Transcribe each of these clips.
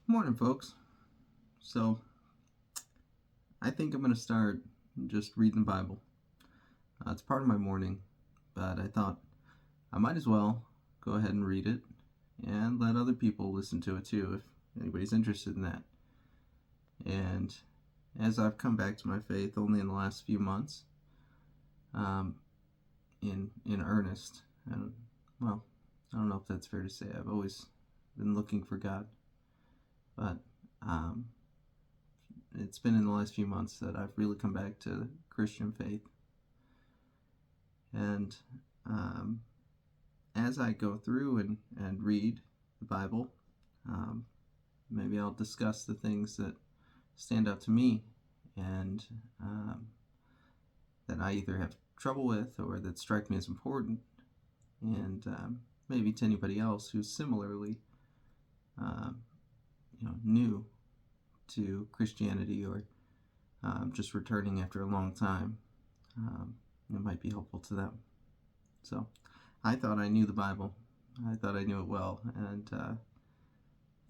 Morning, folks. So, I think I'm going to start just reading the Bible. It's part of my morning, but I thought I might as well go ahead and read it and let other people listen to it too, if anybody's interested in that. And as I've come back to my faith only in the last few months, in earnest, and well, I don't know if that's fair to say. I've always been looking for God, but it's been in the last few months that I've really come back to Christian faith. And as I go through and read the Bible, maybe I'll discuss the things that stand out to me and that I either have trouble with or that strike me as important, and maybe to anybody else who's similarly new to Christianity or just returning after a long time. It might be helpful to them. So I thought I knew the Bible. I thought I knew it well, and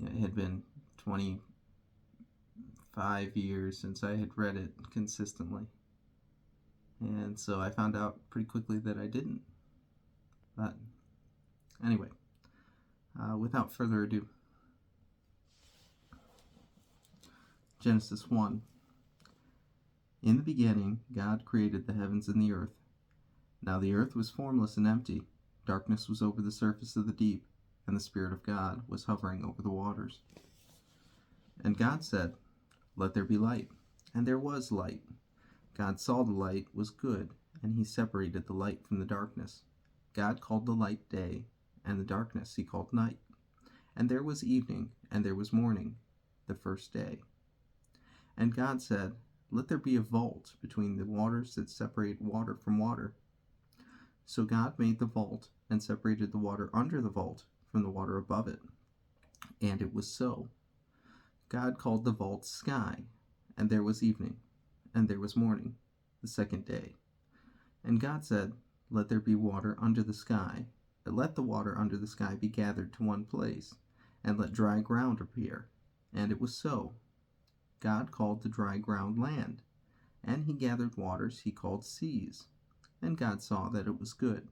it had been 25 years since I had read it consistently, and so I found out pretty quickly that I didn't. But anyway, without further ado, Genesis 1. In the beginning, God created the heavens and the earth. Now the earth was formless and empty. Darkness was over the surface of the deep, and the Spirit of God was hovering over the waters. And God said, "Let there be light." And there was light. God saw the light was good, and he separated the light from the darkness. God called the light day, and the darkness he called night. And there was evening, and there was morning, the first day. And God said, "Let there be a vault between the waters that separate water from water." So God made the vault and separated the water under the vault from the water above it. And it was so. God called the vault sky, and there was evening, and there was morning, the second day. And God said, "Let there be water under the sky, but let the water under the sky be gathered to one place, and let dry ground appear." And it was so. God called the dry ground land, and he gathered waters he called seas. And God saw that it was good.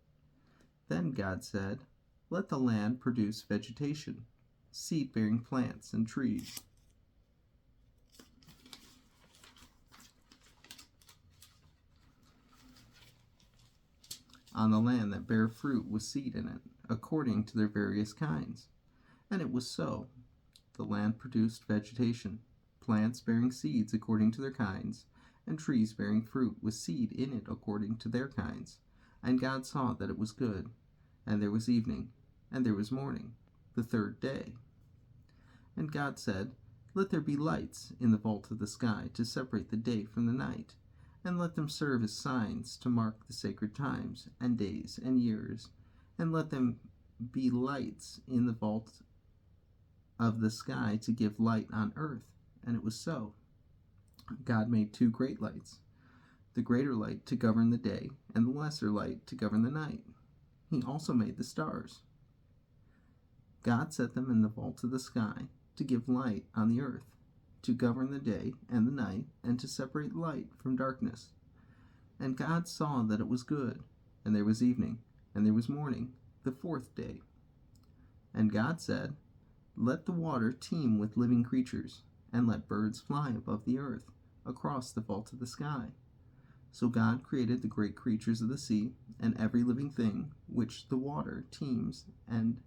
Then God said, "Let the land produce vegetation, seed-bearing plants and trees." On the land that bare fruit with seed in it, according to their various kinds. And it was so. The land produced vegetation, plants bearing seeds according to their kinds, and trees bearing fruit with seed in it according to their kinds. And God saw that it was good. And there was evening, and there was morning, the third day. And God said, "Let there be lights in the vault of the sky to separate the day from the night, and let them serve as signs to mark the sacred times and days and years, and let them be lights in the vault of the sky to give light on earth." And it was so. God made two great lights, the greater light to govern the day, and the lesser light to govern the night. He also made the stars. God set them in the vault of the sky to give light on the earth, to govern the day and the night, and to separate light from darkness. And God saw that it was good, and there was evening, and there was morning, the fourth day. And God said, "Let the water teem with living creatures, and let birds fly above the earth, across the vault of the sky." So God created the great creatures of the sea, and every living thing which the water teems and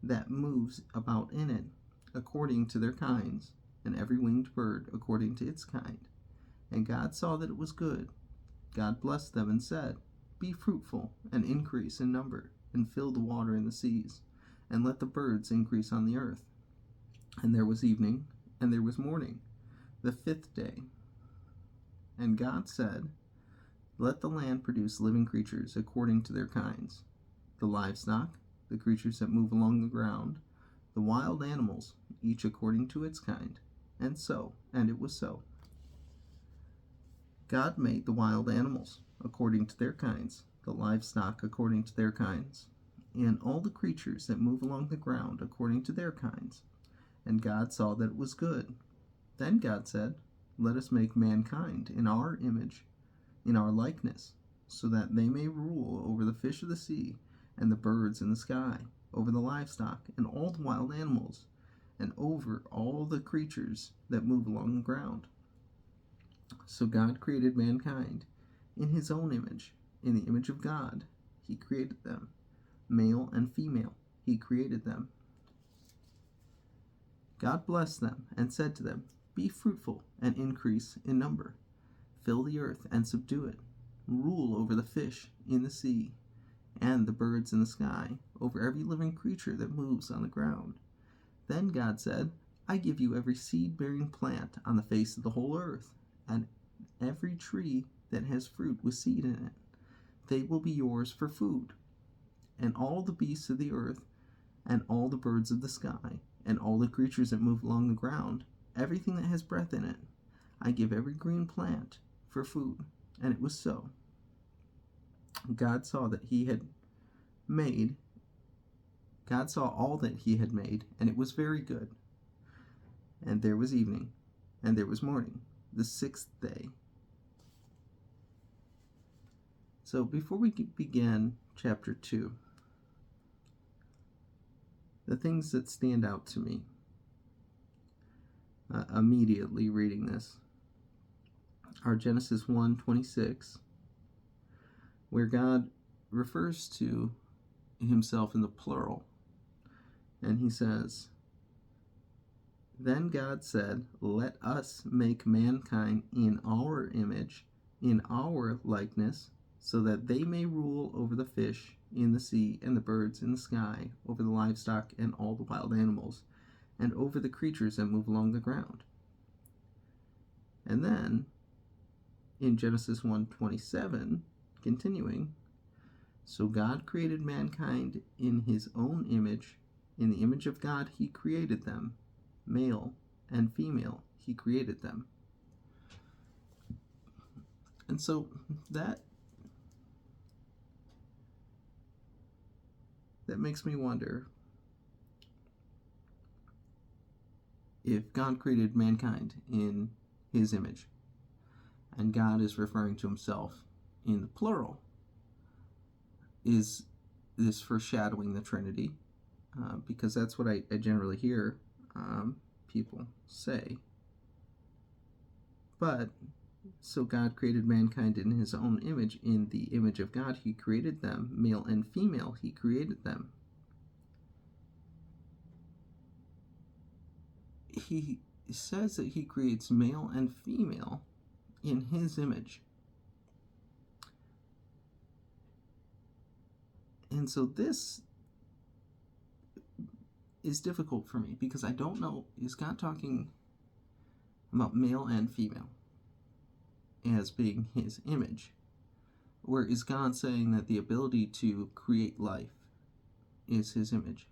that moves about in it, according to their kinds, and every winged bird according to its kind. And God saw that it was good. God blessed them and said, "Be fruitful, and increase in number, and fill the water in the seas, and let the birds increase on the earth." And there was evening, and there was morning, the fifth day. And God said, "Let the land produce living creatures according to their kinds, the livestock, the creatures that move along the ground, the wild animals, each according to its kind." And so, and it was so. God made the wild animals according to their kinds, the livestock according to their kinds, and all the creatures that move along the ground according to their kinds. And God saw that it was good. Then God said, "Let us make mankind in our image, in our likeness, so that they may rule over the fish of the sea and the birds in the sky, over the livestock and all the wild animals, and over all the creatures that move along the ground." So God created mankind in his own image. In the image of God, he created them. Male and female, he created them. God blessed them and said to them, "Be fruitful and increase in number. Fill the earth and subdue it. Rule over the fish in the sea and the birds in the sky, over every living creature that moves on the ground." Then God said, "I give you every seed-bearing plant on the face of the whole earth, and every tree that has fruit with seed in it. They will be yours for food. And all the beasts of the earth, and all the birds of the sky, and all the creatures that move along the ground, everything that has breath in it, I give every green plant for food." And it was so. God saw all that he had made, and it was very good. And there was evening, and there was morning, the sixth day. So before we begin chapter 2, the things that stand out to me immediately reading this are Genesis 1:26, where God refers to himself in the plural, and he says, "Then God said, let us make mankind in our image, in our likeness, so that they may rule over the fish in the sea and the birds in the sky, over the livestock and all the wild animals, and over the creatures that move along the ground." And then, in Genesis 1:27, continuing, "So God created mankind in his own image. In the image of God he created them. Male and female he created them." And so that makes me wonder, if God created mankind in his image, and God is referring to himself in the plural, is this foreshadowing the Trinity? Because that's what I generally hear people say. But, so God created mankind in his own image. In the image of God he created them. Male and female he created them. He says that he creates male and female in his image. And so this is difficult for me, because I don't know, is God talking about male and female as being his image? Or is God saying that the ability to create life is his image?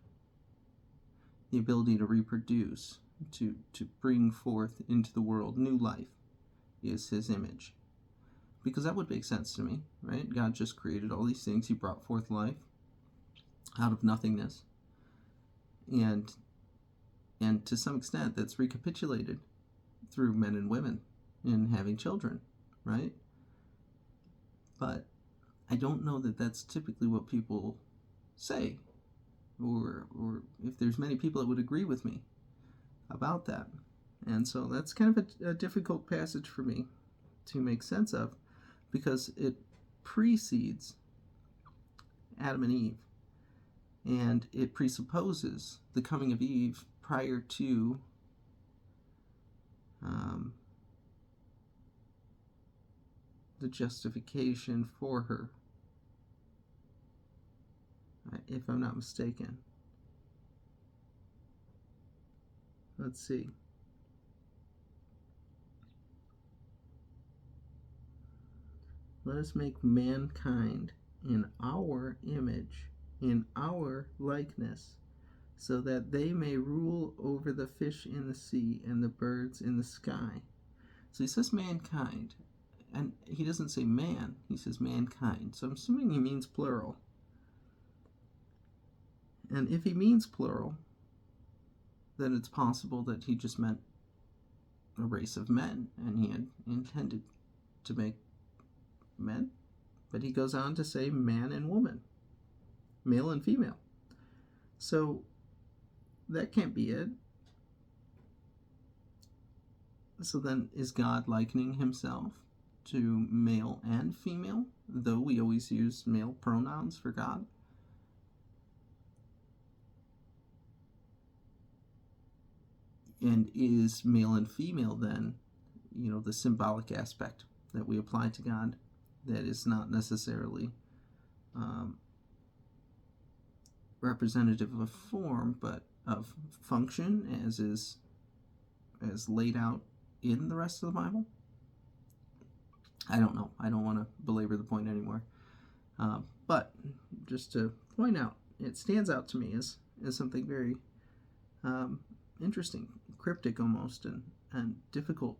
The ability to reproduce, to bring forth into the world new life, is his image? Because that would make sense to me, right? God just created all these things. He brought forth life out of nothingness. And to some extent, that's recapitulated through men and women in having children, right? But I don't know that that's typically what people say, or if there's many people that would agree with me about that. And so that's kind of a difficult passage for me to make sense of, because it precedes Adam and Eve, and it presupposes the coming of Eve prior to the justification for her, if I'm not mistaken. Let's see. Let us make mankind in our image, in our likeness, so that they may rule over the fish in the sea and the birds in the sky. So he says mankind, and he doesn't say man, he says mankind. So I'm assuming he means plural. And if he means plural, that it's possible that he just meant a race of men and he had intended to make men. But he goes on to say man and woman, male and female. So that can't be it. So then, is God likening himself to male and female, though we always use male pronouns for God? And is male and female then, the symbolic aspect that we apply to God that is not necessarily representative of form, but of function, as laid out in the rest of the Bible? I don't know. I don't want to belabor the point anymore. But just to point out, it stands out to me as something very interesting, cryptic almost, and difficult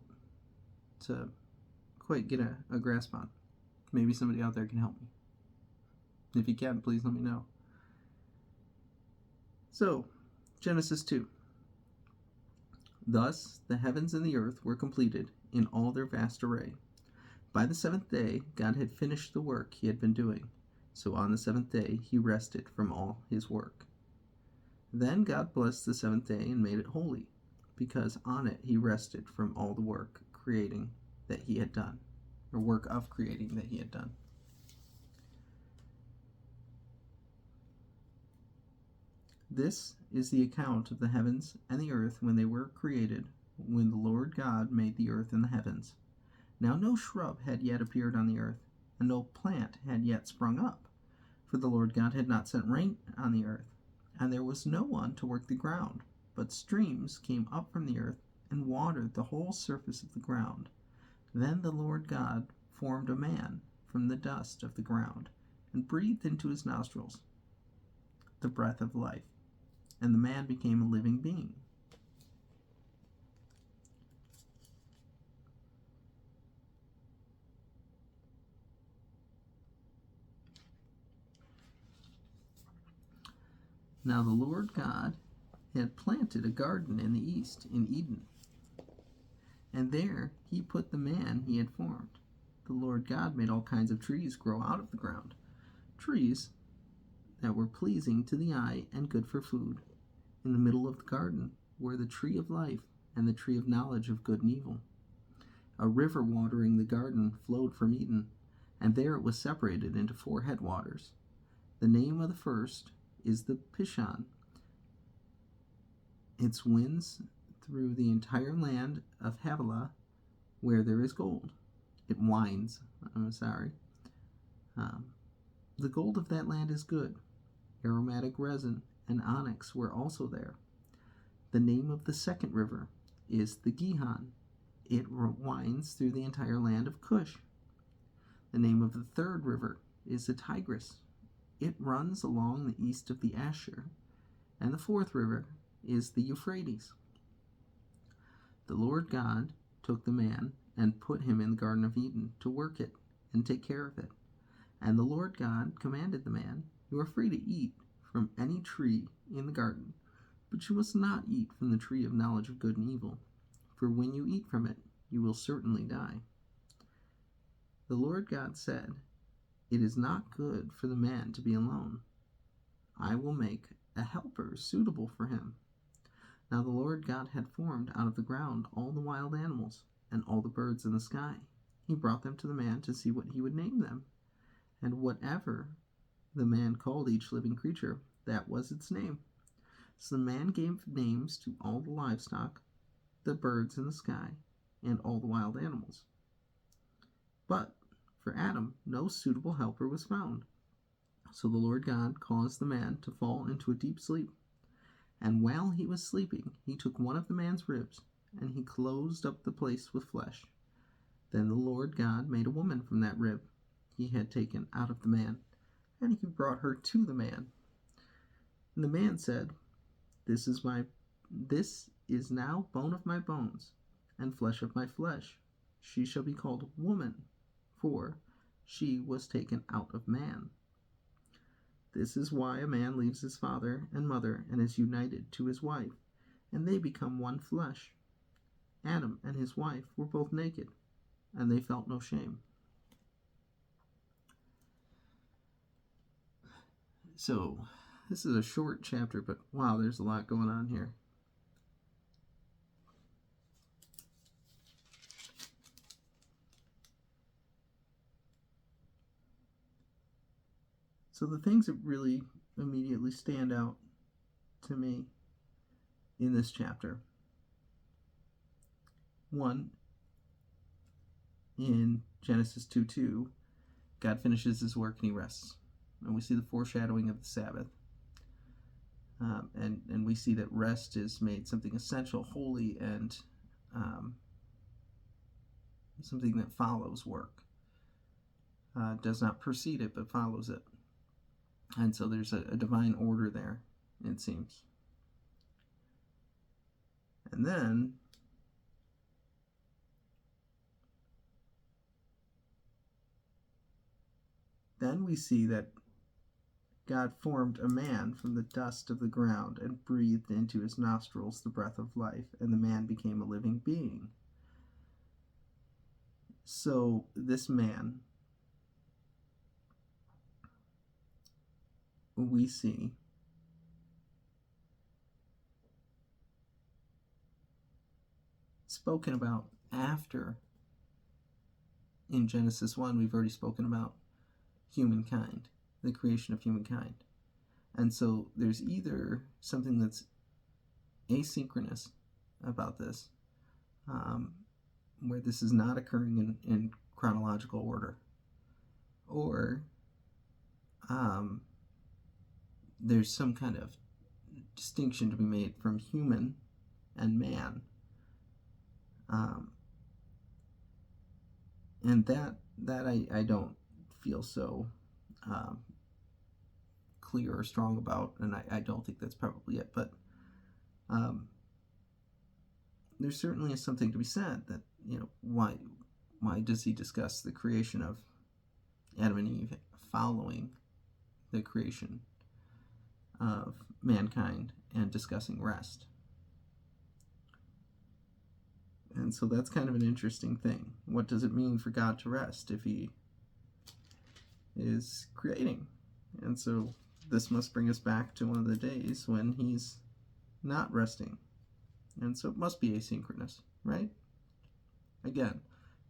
to quite get a grasp on. Maybe somebody out there can help me. If you can, please let me know. So, Genesis 2. Thus the heavens and the earth were completed in all their vast array. By the seventh day God had finished the work he had been doing. So on the seventh day he rested from all his work. Then God blessed the seventh day and made it holy, because on it he rested from all the work creating that he had done, or work of creating that he had done. This is the account of the heavens and the earth when they were created, when the Lord God made the earth and the heavens. Now no shrub had yet appeared on the earth, and no plant had yet sprung up, for the Lord God had not sent rain on the earth, and there was no one to work the ground, but streams came up from the earth and watered the whole surface of the ground. Then the Lord God formed a man from the dust of the ground, and breathed into his nostrils the breath of life, and the man became a living being. Now the Lord God had planted a garden in the east, in Eden, and there he put the man he had formed. The Lord God made all kinds of trees grow out of the ground, trees that were pleasing to the eye and good for food. In the middle of the garden were the tree of life and the tree of knowledge of good and evil. A river watering the garden flowed from Eden, and there it was separated into 4 headwaters. The name of the first is the Pishon. It winds through the entire land of Havilah, where there is gold. It winds, the gold of that land is good. Aromatic resin and onyx were also there. The name of the second river is the Gihon. It winds through the entire land of Cush. The name of the third river is the Tigris. It runs along the east of the Asher. And the fourth river is the Euphrates. The Lord God took the man and put him in the Garden of Eden to work it and take care of it. And the Lord God commanded the man, "You are free to eat from any tree in the garden, but you must not eat from the tree of knowledge of good and evil, for when you eat from it, you will certainly die." The Lord God said, "It is not good for the man to be alone. I will make a helper suitable for him." Now the Lord God had formed out of the ground all the wild animals and all the birds in the sky. He brought them to the man to see what he would name them. And whatever the man called each living creature, that was its name. So the man gave names to all the livestock, the birds in the sky, and all the wild animals. But for Adam no suitable helper was found. So the Lord God caused the man to fall into a deep sleep. And while he was sleeping, he took one of the man's ribs, and he closed up the place with flesh. Then the Lord God made a woman from that rib he had taken out of the man, and he brought her to the man. And the man said, This is now bone of my bones, and flesh of my flesh. She shall be called woman, for she was taken out of man. This is why a man leaves his father and mother and is united to his wife, and they become one flesh. Adam and his wife were both naked, and they felt no shame. So, this is a short chapter, but wow, there's a lot going on here. So the things that really immediately stand out to me in this chapter. One, in Genesis 2:2, God finishes his work and he rests. And we see the foreshadowing of the Sabbath. And we see that rest is made something essential, holy, and something that follows work. Does not precede it, but follows it. And so there's a divine order there, it seems. And then we see that God formed a man from the dust of the ground and breathed into his nostrils the breath of life, and the man became a living being. So this man, we see spoken about after. In Genesis 1, we've already spoken about humankind, the creation of humankind. And so there's either something that's asynchronous about this, where this is not occurring in chronological order, or there's some kind of distinction to be made from human and man. And that I don't feel so clear or strong about, and I don't think that's probably it, but there certainly is something to be said that, why does he discuss the creation of Adam and Eve following the creation of mankind and discussing rest? And so that's kind of an interesting thing. What does it mean for God to rest if he is creating? And so this must bring us back to one of the days when he's not resting. And so it must be asynchronous, right? Again,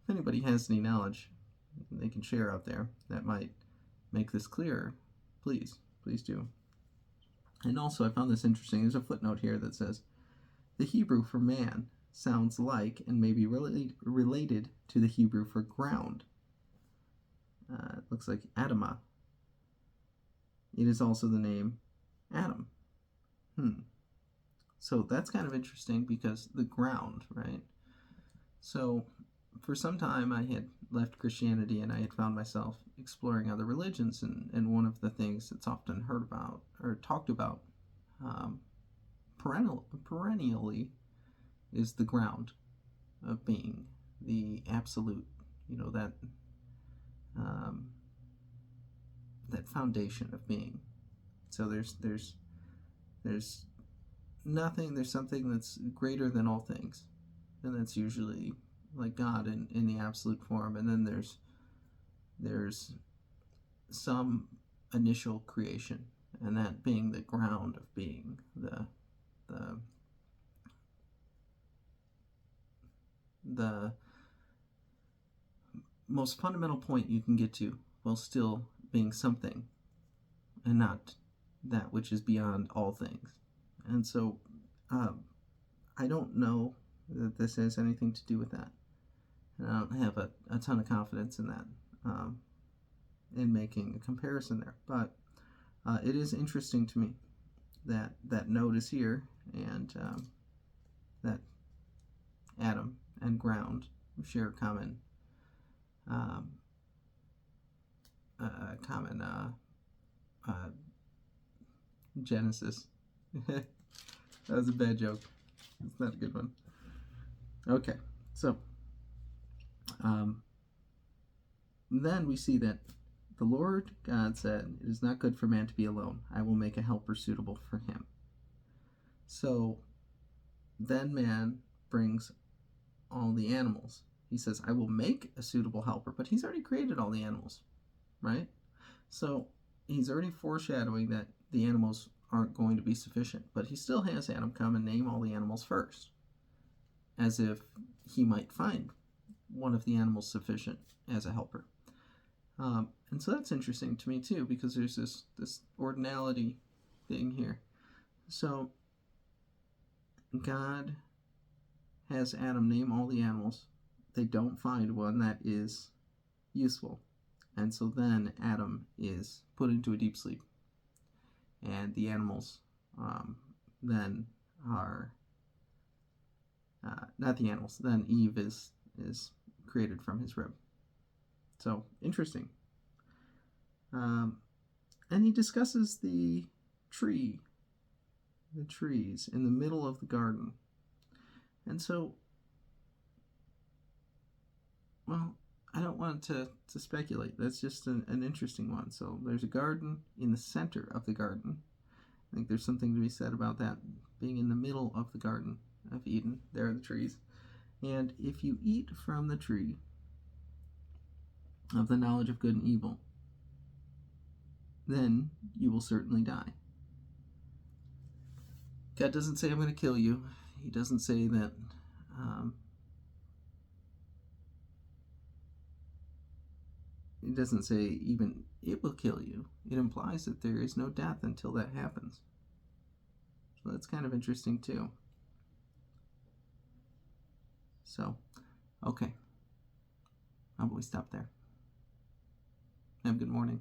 if anybody has any knowledge they can share out there that might make this clearer, please do. And also, I found this interesting. There's a footnote here that says, the Hebrew for man sounds like and may be related to the Hebrew for ground. It looks like Adamah. It is also the name Adam. So that's kind of interesting because the ground, right? So for some time I had left Christianity and I had found myself exploring other religions, and one of the things that's often heard about or talked about perennially is the ground of being, the absolute, that foundation of being. So there's nothing, there's something that's greater than all things, and that's usually like God in the absolute form, and then there's some initial creation, and that being the ground of being, the most fundamental point you can get to while still being something and not that which is beyond all things. And so I don't know that this has anything to do with that, and I don't have a ton of confidence in that, in making a comparison there, but it is interesting to me that note is here, and that Adam and ground share common Genesis. That was a bad joke. It's not a good one. Okay, so then we see that the Lord God said, it is not good for man to be alone. I will make a helper suitable for him. So then man brings all the animals. He says, I will make a suitable helper, but he's already created all the animals, right? So he's already foreshadowing that the animals aren't going to be sufficient, but he still has Adam come and name all the animals first, as if he might find one of the animals sufficient as a helper. And so that's interesting to me too, because there's this ordinality thing here. So God has Adam name all the animals. They don't find one that is useful. And so then Adam is put into a deep sleep. And the animals then are, not the animals, then Eve is created from his rib. So, interesting. And he discusses the trees in the middle of the garden. And so, well, I don't want to speculate. That's just an interesting one. So there's a garden in the center of the garden. I think there's something to be said about that being in the middle of the Garden of Eden. There are the trees. And if you eat from the tree of the knowledge of good and evil, then you will certainly die. God doesn't say, I'm going to kill you. He doesn't say that it doesn't say even it will kill you. It implies that there is no death until that happens. So that's kind of interesting too. So, okay. How about we stop there? Have a good morning.